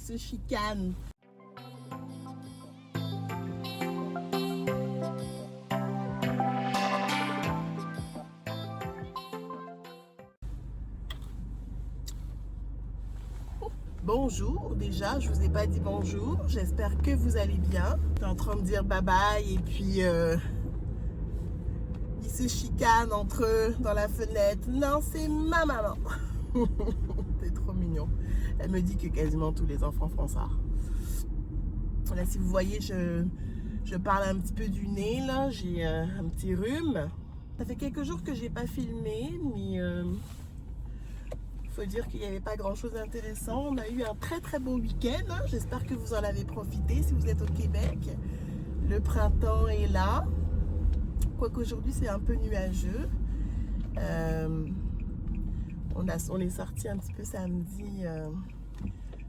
se chicane. Bonjour, déjà, je vous ai pas dit bonjour. J'espère que vous allez bien. T'es en train de dire bye bye et puis ils se chicanent entre eux dans la fenêtre. Non, c'est ma maman. C'est trop mignon. Elle me dit que quasiment tous les enfants font ça. Là, si vous voyez, je parle un petit peu du nez, là. J'ai un petit rhume. Ça fait quelques jours que j'ai pas filmé, mais faut dire qu'il n'y avait pas grand chose d'intéressant. On a eu un très très beau week-end. Hein. J'espère que vous en avez profité si vous êtes au Québec. Le printemps est là. Quoique aujourd'hui c'est un peu nuageux. On est sorti un petit peu samedi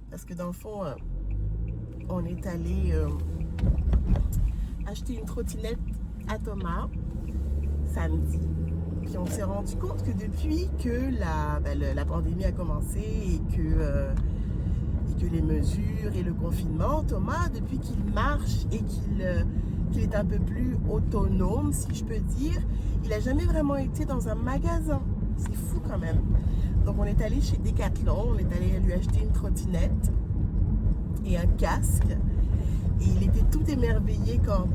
parce que dans le fond, on est allé acheter une trottinette à Thomas samedi. Puis on s'est rendu compte que depuis que la pandémie a commencé et que les mesures et le confinement, Thomas, depuis qu'il marche et qu'il est un peu plus autonome, si je peux dire, il n'a jamais vraiment été dans un magasin. C'est fou quand même. Donc on est allé chez Decathlon, on est allé lui acheter une trottinette et un casque. Et il était tout émerveillé quand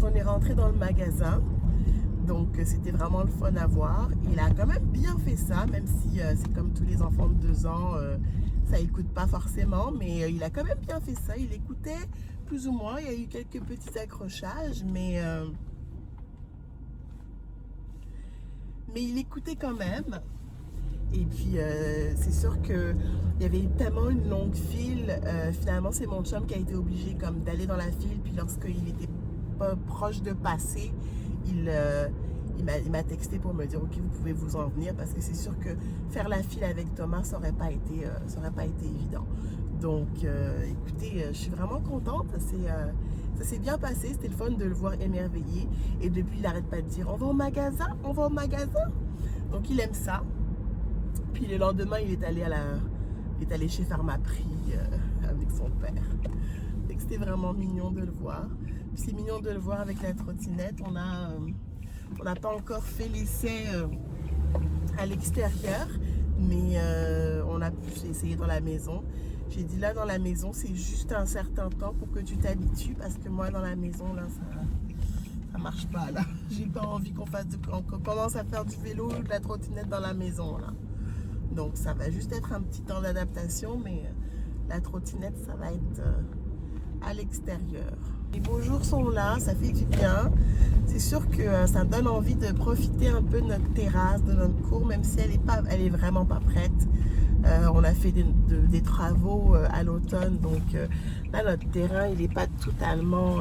on est rentré dans le magasin. Donc c'était vraiment le fun à voir. Il a quand même bien fait ça, même si c'est comme tous les enfants de 2 ans, ça écoute pas forcément, mais il a quand même bien fait ça. Il écoutait plus ou moins, il y a eu quelques petits accrochages, mais il écoutait quand même. Et puis c'est sûr qu'il y avait tellement une longue file, finalement c'est mon chum qui a été obligé comme d'aller dans la file, puis lorsqu'il était pas proche de passer, il m'a texté pour me dire ok, vous pouvez vous en venir, parce que c'est sûr que faire la file avec Thomas ça aurait pas été évident. Donc écoutez, je suis vraiment contente, ça s'est bien passé, c'était le fun de le voir émerveillé, et depuis il n'arrête pas de dire on va au magasin, donc il aime ça. Puis le lendemain il est allé chez Pharmaprix avec son père. C'était vraiment mignon de le voir. Puis c'est mignon de le voir avec la trottinette. On n'a pas encore fait l'essai à l'extérieur, mais on a pu essayer dans la maison. J'ai dit là dans la maison, c'est juste un certain temps pour que tu t'habitues, parce que moi dans la maison là, ça marche pas là. J'ai pas envie qu'on commence à faire du vélo ou de la trottinette dans la maison là. Donc ça va juste être un petit temps d'adaptation, mais la trottinette ça va être à l'extérieur. Les beaux jours sont là, ça fait du bien. C'est sûr que ça donne envie de profiter un peu de notre terrasse, de notre cour, même si elle est vraiment pas prête. On a fait des travaux à l'automne, donc là notre terrain il n'est pas totalement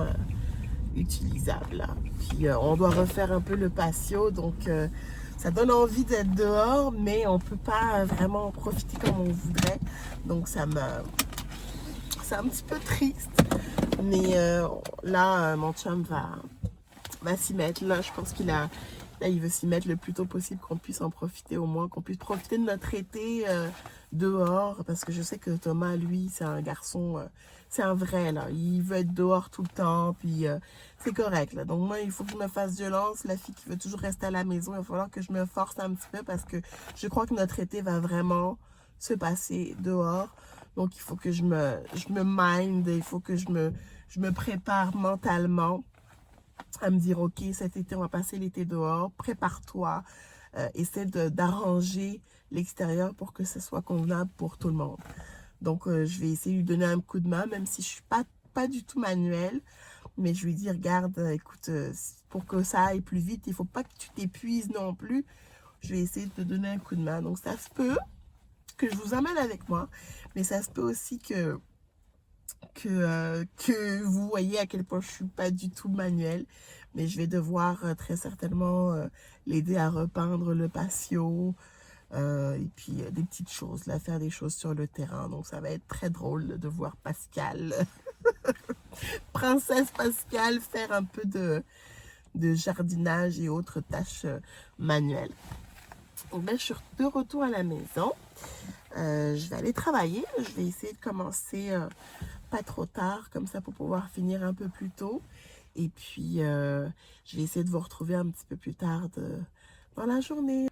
utilisable. Là. Puis on doit refaire un peu le patio, donc ça donne envie d'être dehors, mais on peut pas vraiment en profiter comme on voudrait. Donc c'est un petit peu triste. Mais là, mon chum va s'y mettre. Là, je pense il veut s'y mettre le plus tôt possible, qu'on puisse en profiter au moins, qu'on puisse profiter de notre été dehors. Parce que je sais que Thomas, lui, c'est un garçon, c'est un vrai, là. Il veut être dehors tout le temps, puis c'est correct, là. Donc moi, il faut que je me fasse violence. La fille qui veut toujours rester à la maison, il va falloir que je me force un petit peu, parce que je crois que notre été va vraiment se passer dehors. Donc, il faut que je me mind, il faut que je me prépare mentalement à me dire, ok, cet été, on va passer l'été dehors, prépare-toi, essaie d'arranger l'extérieur pour que ce soit convenable pour tout le monde. Donc, je vais essayer de lui donner un coup de main, même si je suis pas du tout manuelle, mais je lui dis, regarde, écoute, pour que ça aille plus vite, il ne faut pas que tu t'épuises non plus. Je vais essayer de te donner un coup de main. Donc, ça se peut que je vous emmène avec moi, mais ça se peut aussi que vous voyez à quel point je suis pas du tout manuelle, mais je vais devoir très certainement l'aider à repeindre le patio, et puis des petites choses, là, faire des choses sur le terrain. Donc ça va être très drôle de voir Pascal, princesse Pascal, faire un peu de jardinage et autres tâches manuelles. Donc ben, je suis de retour à la maison. Je vais aller travailler. Je vais essayer de commencer pas trop tard, comme ça pour pouvoir finir un peu plus tôt. Et puis, je vais essayer de vous retrouver un petit peu plus tard dans la journée.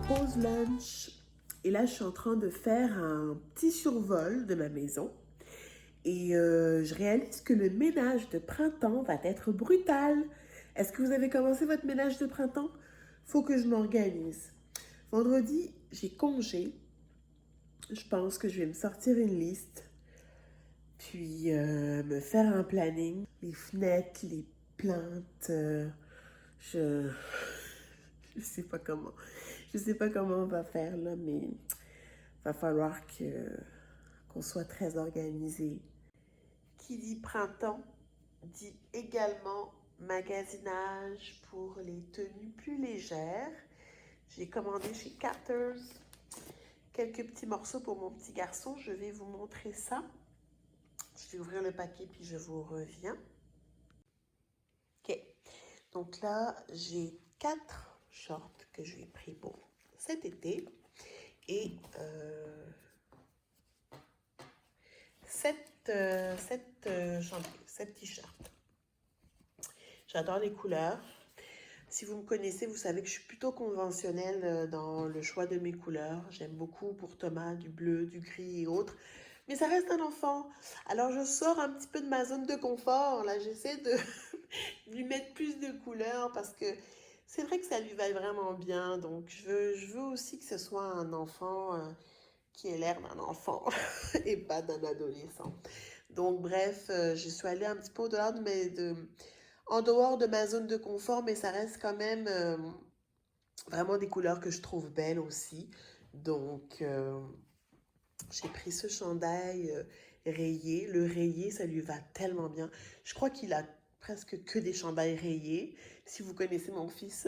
Pause lunch et là je suis en train de faire un petit survol de ma maison et je réalise que le ménage de printemps va être brutal. Est-ce que vous avez commencé votre ménage de printemps? Faut que je m'organise. Vendredi, j'ai congé. Je pense que je vais me sortir une liste, puis me faire un planning. Les fenêtres, les plaintes, je... je sais pas comment. Je sais pas comment on va faire là, mais va falloir qu'on soit très organisé. Qui dit printemps dit également magasinage pour les tenues plus légères. J'ai commandé chez Carter's quelques petits morceaux pour mon petit garçon. Je vais vous montrer ça. Je vais ouvrir le paquet puis je vous reviens. Ok. Donc là, j'ai 4 shorts que je lui ai pris pour cet été et 7 t-shirts. J'adore les couleurs. Si vous me connaissez, vous savez que je suis plutôt conventionnelle dans le choix de mes couleurs. J'aime beaucoup pour Thomas du bleu, du gris et autres. Mais ça reste un enfant. Alors je sors un petit peu de ma zone de confort. Là, j'essaie de lui mettre plus de couleurs parce que c'est vrai que ça lui va vraiment bien. Donc je veux aussi que ce soit un enfant qui ait l'air d'un enfant et pas d'un adolescent. Donc bref, je suis allée un petit peu au-delà en dehors de ma zone de confort, mais ça reste quand même vraiment des couleurs que je trouve belles aussi. Donc j'ai pris ce chandail rayé. Le rayé, ça lui va tellement bien. Je crois qu'il a presque que des chandails rayés. Si vous connaissez mon fils,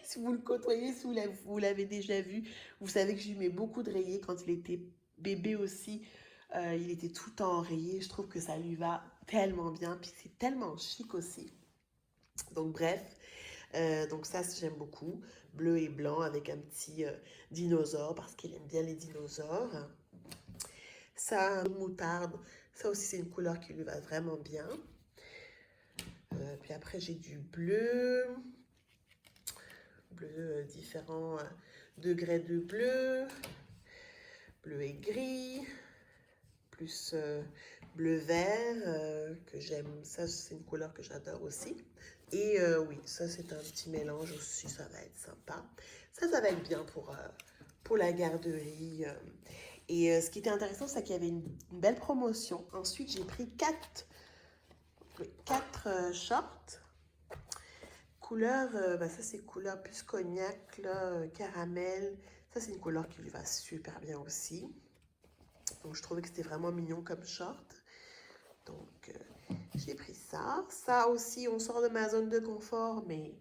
si vous le côtoyez, si vous l'avez déjà vu, vous savez que je lui mets beaucoup de rayés. Quand il était bébé aussi, il était tout le temps rayé. Je trouve que ça lui va tellement bien. Puis c'est tellement chic aussi. Donc bref, donc ça j'aime beaucoup. Bleu et blanc avec un petit dinosaure parce qu'il aime bien les dinosaures. Ça, moutarde, ça aussi c'est une couleur qui lui va vraiment bien. Puis après j'ai du bleu, différents degrés de bleu, bleu et gris, plus bleu vert que j'aime. Ça c'est une couleur que j'adore aussi. Et oui, ça c'est un petit mélange aussi, ça va être sympa. Ça va être bien pour la garderie. Et ce qui était intéressant, c'est qu'il y avait une belle promotion. Ensuite, j'ai pris 4 shorts couleur, ça c'est couleur plus cognac, là, caramel. Ça c'est une couleur qui lui va super bien aussi. Donc je trouvais que c'était vraiment mignon comme short. Donc j'ai pris ça. Ça aussi, on sort de ma zone de confort, mais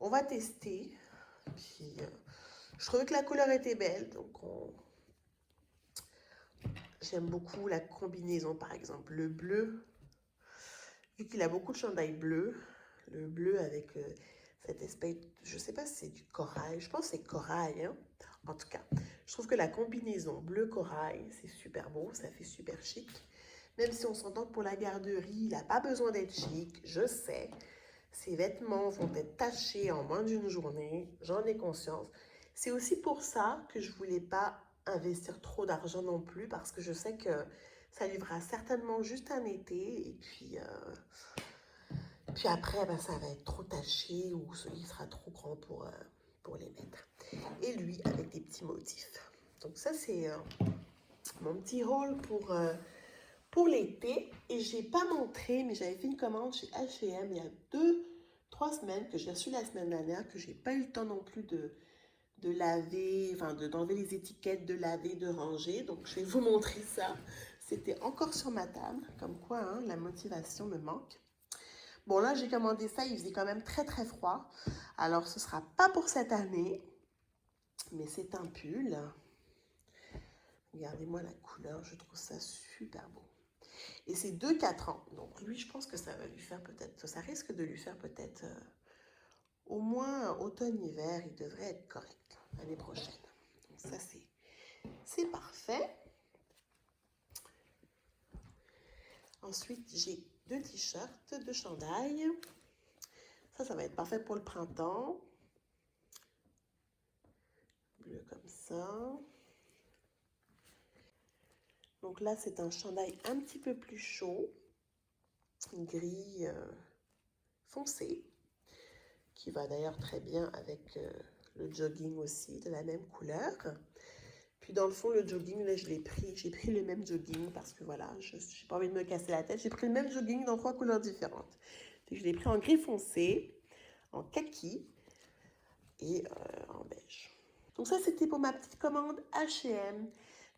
on va tester. Puis je trouvais que la couleur était belle, donc j'aime beaucoup la combinaison, par exemple. Le bleu, vu qu'il a beaucoup de chandail bleu, le bleu avec cette espèce, je sais pas si c'est du corail, je pense que c'est corail, hein. En tout cas, je trouve que la combinaison bleu corail, c'est super beau, ça fait super chic. Même si on s'entend que pour la garderie, il n'a pas besoin d'être chic, je sais. Ses vêtements vont être tachés en moins d'une journée, j'en ai conscience. C'est aussi pour ça que je ne voulais pas investir trop d'argent non plus, parce que je sais que ça livrera certainement juste un été, et puis après, ça va être trop taché ou il sera trop grand pour les mettre. Et lui, avec des petits motifs. Donc ça, c'est mon petit haul pour l'été. Et je n'ai pas montré, mais j'avais fait une commande chez H&M il y a 3 semaines, que j'ai reçu la semaine dernière, que je n'ai pas eu le temps non plus de laver, enfin d'enlever les étiquettes, de laver, de ranger. Donc je vais vous montrer ça. C'était encore sur ma table, comme quoi hein, la motivation me manque. Bon là j'ai commandé ça, il faisait quand même très très froid. Alors ce sera pas pour cette année, mais c'est un pull. Regardez-moi la couleur, je trouve ça super beau. Et c'est 2-4 ans. Donc lui, je pense que ça va lui faire peut-être, ça risque de lui faire peut-être au moins automne-hiver, il devrait être correct l'année prochaine. Donc ça, c'est parfait. Ensuite, j'ai 2 t-shirts, 2 chandails. Ça va être parfait pour le printemps. Bleu comme ça. Donc là, c'est un chandail un petit peu plus chaud, gris foncé, qui va d'ailleurs très bien avec le jogging aussi, de la même couleur. Puis dans le fond, le jogging, là, j'ai pris le même jogging parce que voilà, je n'ai pas envie de me casser la tête. J'ai pris le même jogging dans 3 couleurs différentes. Donc, je l'ai pris en gris foncé, en kaki et en beige. Donc ça, c'était pour ma petite commande H&M.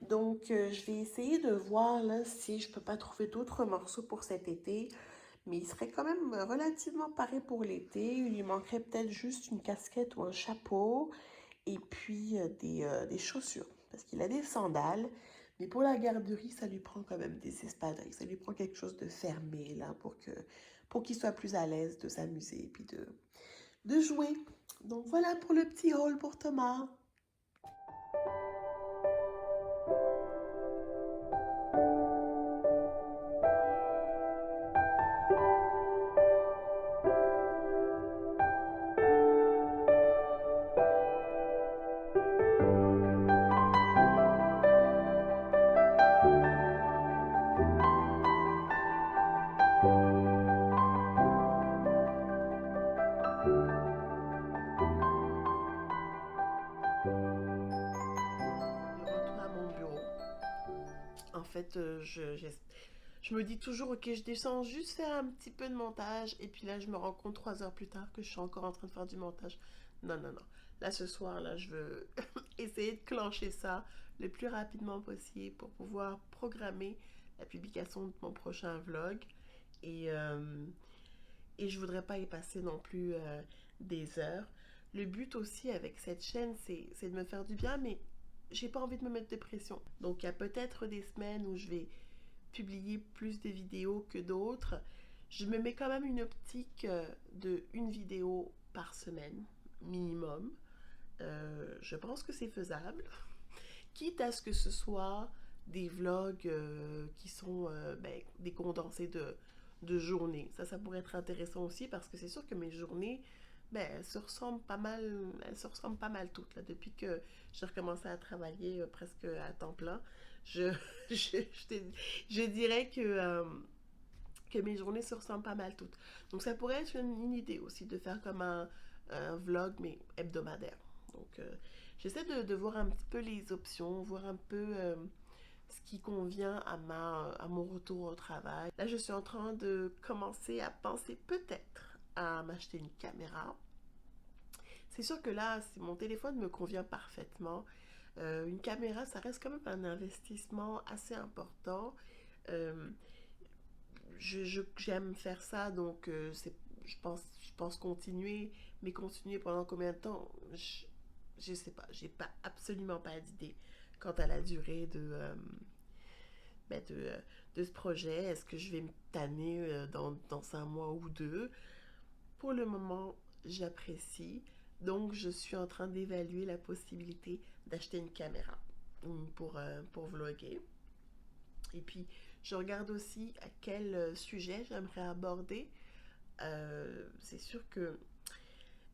Donc, je vais essayer de voir là, si je peux pas trouver d'autres morceaux pour cet été. Mais il serait quand même relativement paré pour l'été. Il lui manquerait peut-être juste une casquette ou un chapeau. Et puis des chaussures. Parce qu'il a des sandales. Mais pour la garderie, ça lui prend quand même des espadrilles. Ça lui prend quelque chose de fermé là pour qu'il soit plus à l'aise de s'amuser et puis de jouer. Donc voilà pour le petit haul pour Thomas. De retour à mon bureau. En fait, je me dis toujours, ok, je descends juste faire un petit peu de montage. Et puis là, je me rends compte 3 heures plus tard que je suis encore en train de faire du montage. Non, non, non. Là, ce soir, là, je veux essayer de clencher ça le plus rapidement possible pour pouvoir programmer la publication de mon prochain vlog. Et, euh, et je voudrais pas y passer non plus des heures. Le but aussi avec cette chaîne, c'est de me faire du bien, mais j'ai pas envie de me mettre de pression. Donc il y a peut-être des semaines où je vais publier plus de vidéos que d'autres. Je me mets quand même une optique de une vidéo par semaine minimum. Je pense que c'est faisable. Quitte à ce que ce soit des vlogs qui sont des condensés de journées. Ça pourrait être intéressant aussi parce que c'est sûr que mes journées, elles se ressemblent pas mal toutes. Là. Depuis que j'ai recommencé à travailler presque à temps plein, je, je, je dirais que mes journées se ressemblent pas mal toutes. Donc ça pourrait être une idée aussi de faire comme un vlog, mais hebdomadaire. Donc j'essaie de voir un petit peu les options, voir un peu ce qui convient à mon retour au travail. Là, je suis en train de commencer à penser peut-être à m'acheter une caméra. C'est sûr que là, mon téléphone me convient parfaitement. Une caméra, ça reste quand même un investissement assez important. Euh, J'aime faire ça, donc je pense continuer, mais continuer pendant combien de temps? Je sais pas, j'ai pas absolument pas d'idée quant à la durée ben de ce projet. Est-ce que je vais me tanner dans un mois ou deux? Pour le moment, j'apprécie, donc je suis en train d'évaluer la possibilité d'acheter une caméra pour vlogger. Et puis, je regarde aussi à quel sujet j'aimerais aborder. C'est sûr que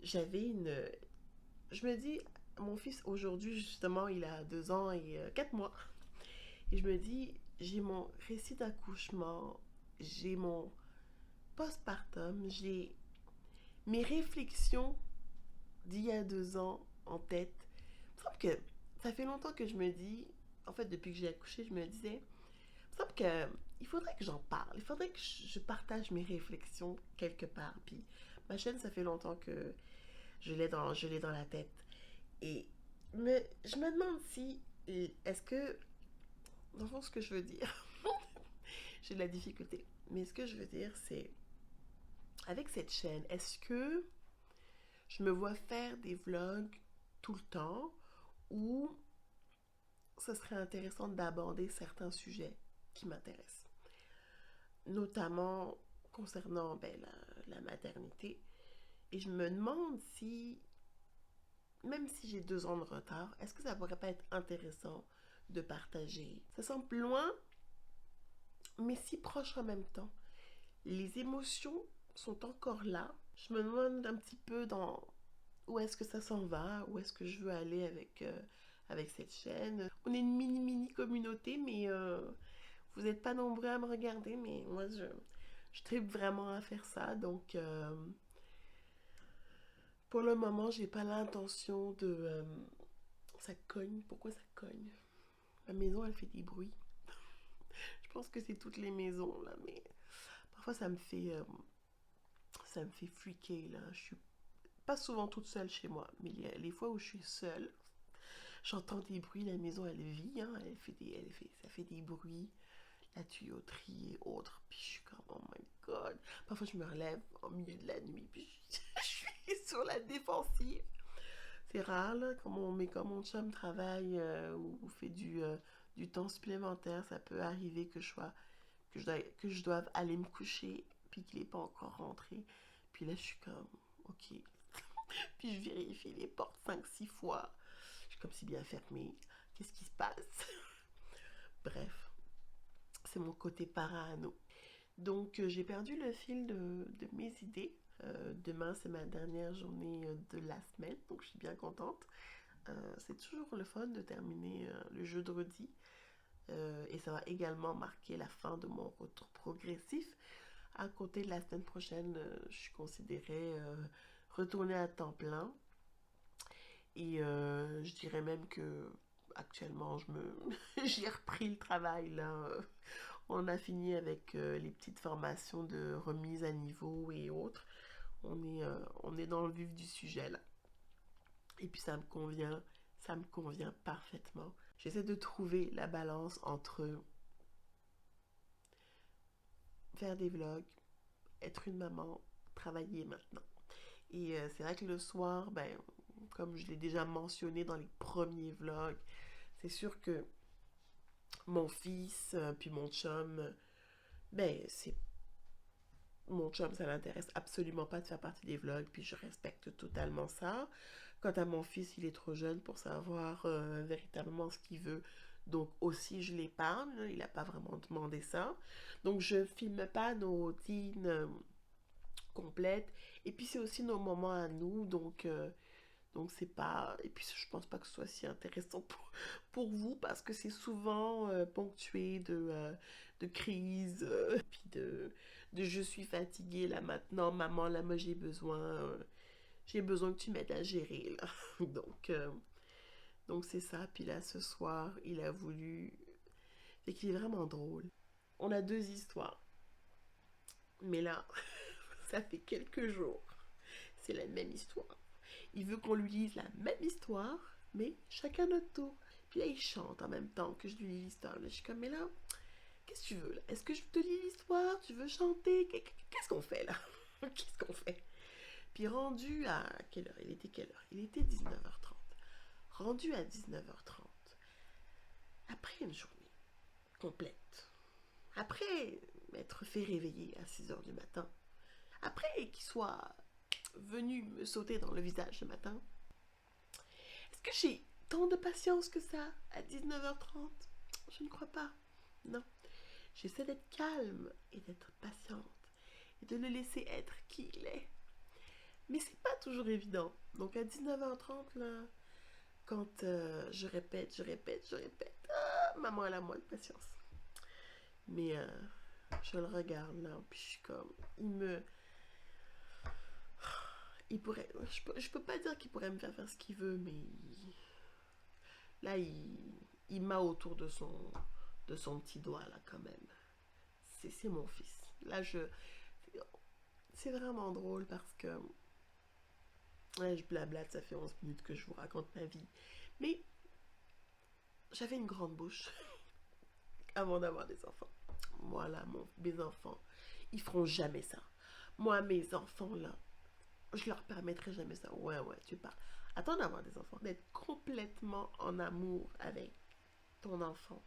j'avais une... Je me dis, mon fils aujourd'hui, justement, il a 2 ans et 4 mois. Et je me dis, j'ai mon récit d'accouchement, j'ai mon postpartum, j'ai mes réflexions d'il y a 2 ans en tête. Il me semble que ça fait longtemps que je me dis, en fait, depuis que j'ai accouché, je me disais, il me semble que il faudrait que j'en parle. Il faudrait que je partage mes réflexions quelque part. Puis ma chaîne, ça fait longtemps que je l'ai dans la tête. Et je me demande si, est-ce que, dans le fond, ce que je veux dire, j'ai de la difficulté. Mais ce que je veux dire, c'est, avec cette chaîne, est-ce que je me vois faire des vlogs tout le temps ou ce serait intéressant d'aborder certains sujets qui m'intéressent, notamment concernant la maternité. Et je me demande si, même si j'ai 2 ans de retard, est-ce que ça pourrait pas être intéressant de partager? Ça semble loin, mais si proche en même temps. Les émotions sont encore là. Je me demande un petit peu dans où est-ce que ça s'en va, où est-ce que je veux aller avec cette chaîne. On est une mini communauté, mais vous n'êtes pas nombreux à me regarder, mais moi je tripe vraiment à faire ça, donc pour le moment j'ai pas l'intention de... ça cogne, pourquoi ça cogne? Ma maison elle fait des bruits. Je pense que c'est toutes les maisons là, mais parfois ça me fait freaker là. Je suis pas souvent toute seule chez moi, mais les fois où je suis seule, j'entends des bruits, la maison elle vit, hein, ça fait des bruits, la tuyauterie et autres, puis je suis comme oh my god. Parfois je me relève au milieu de la nuit, puis je suis sur la défensive. C'est rare là, mais quand mon chum travaille ou fait du temps supplémentaire, ça peut arriver que je doive aller me coucher, puis qu'il n'est pas encore rentré. Puis là je suis comme ok. Puis je vérifie les portes 5-6 fois. Je suis comme si bien fermée. Qu'est-ce qui se passe? Bref, c'est mon côté parano. Donc j'ai perdu le fil de mes idées. Demain c'est ma dernière journée de la semaine, donc je suis bien contente. C'est toujours le fun de terminer le jeudi. Et ça va également marquer la fin de mon retour progressif. À côté de la semaine prochaine, je suis considérée retourner à temps plein. Et je dirais même que actuellement, j'ai repris le travail là. On a fini avec les petites formations de remise à niveau et autres. On est dans le vif du sujet là. Et puis ça me convient parfaitement. J'essaie de trouver la balance entre faire des vlogs, être une maman, travailler maintenant. Et c'est vrai que le soir, ben, comme je l'ai déjà mentionné dans les premiers vlogs, c'est sûr que mon fils, puis mon chum, ben, c'est... Mon chum, ça l'intéresse absolument pas de faire partie des vlogs, puis je respecte totalement ça. Quant à mon fils, il est trop jeune pour savoir véritablement ce qu'il veut. Donc aussi, je l'épargne, il n'a pas vraiment demandé ça. Donc je filme pas nos routines complètes. Et puis c'est aussi nos moments à nous, donc c'est pas... Et puis je pense pas que ce soit si intéressant pour vous parce que c'est souvent ponctué de crises, puis de je suis fatiguée là maintenant, maman là moi j'ai besoin que tu m'aides à gérer là. Donc c'est ça. Puis là ce soir il a voulu... Fait qu'il est vraiment drôle. On a 2 histoires. Mais là, ça fait quelques jours. C'est la même histoire. Il veut qu'on lui lise la même histoire, mais chacun notre tour. Puis là, il chante en même temps que je lui lis l'histoire. Là, je suis comme, mais là, qu'est-ce que tu veux là? Est-ce que je te lis l'histoire? Tu veux chanter? Qu'est-ce qu'on fait là? Qu'est-ce qu'on fait? Puis rendu à quelle heure? Il était quelle heure? Il était 19h30. Rendu à 19h30, après une journée complète, après m'être fait réveiller à 6h du matin, après qu'il soit venu me sauter dans le visage ce matin, est-ce que j'ai tant de patience que ça à 19h30? Je ne crois pas. Non. J'essaie d'être calme et d'être patiente et de le laisser être qui il est. Mais c'est pas toujours évident. Donc à 19h30, là, quand je répète, maman elle a moins de patience. Mais je le regarde là, puis je suis comme, il pourrait, je peux pas dire qu'il pourrait me faire ce qu'il veut, mais là il m'a autour de son petit doigt là quand même. C'est mon fils. Là c'est vraiment drôle parce que ouais, je blablate, ça fait 11 minutes que je vous raconte ma vie. Mais j'avais une grande bouche avant d'avoir des enfants. Voilà, mes enfants, ils feront jamais ça. Moi, mes enfants, là, je leur permettrai jamais ça. Ouais, tu parles. Attends d'avoir des enfants, d'être complètement en amour avec ton enfant.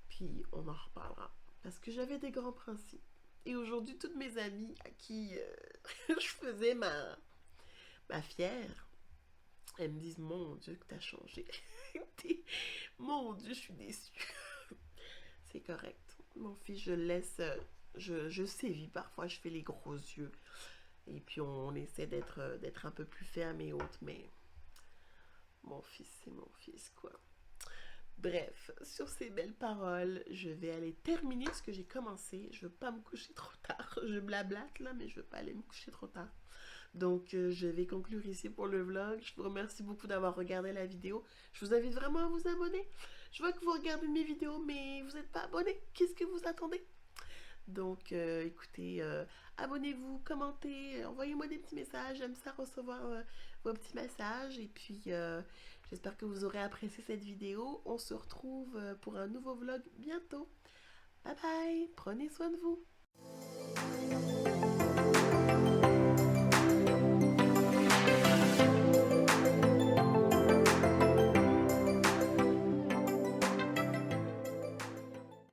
Puis, on en reparlera. Parce que j'avais des grands principes. Et aujourd'hui, toutes mes amies à qui je faisais ma fière, elles me disent, mon Dieu, que t'as changé. Mon Dieu, je suis déçue. C'est correct. Mon fils, je le laisse, je sévis parfois, je fais les gros yeux. Et puis on essaie d'être un peu plus ferme et autres, mais mon fils, c'est mon fils, quoi. Bref, sur ces belles paroles, je vais aller terminer ce que j'ai commencé. Je veux pas me coucher trop tard. Je blablate là, mais je veux pas aller me coucher trop tard. Donc, je vais conclure ici pour le vlog. Je vous remercie beaucoup d'avoir regardé la vidéo. Je vous invite vraiment à vous abonner. Je vois que vous regardez mes vidéos, mais vous n'êtes pas abonné. Qu'est-ce que vous attendez? Donc, écoutez, abonnez-vous, commentez, envoyez-moi des petits messages. J'aime ça recevoir vos petits messages. Et puis, j'espère que vous aurez apprécié cette vidéo. On se retrouve pour un nouveau vlog bientôt. Bye bye, prenez soin de vous.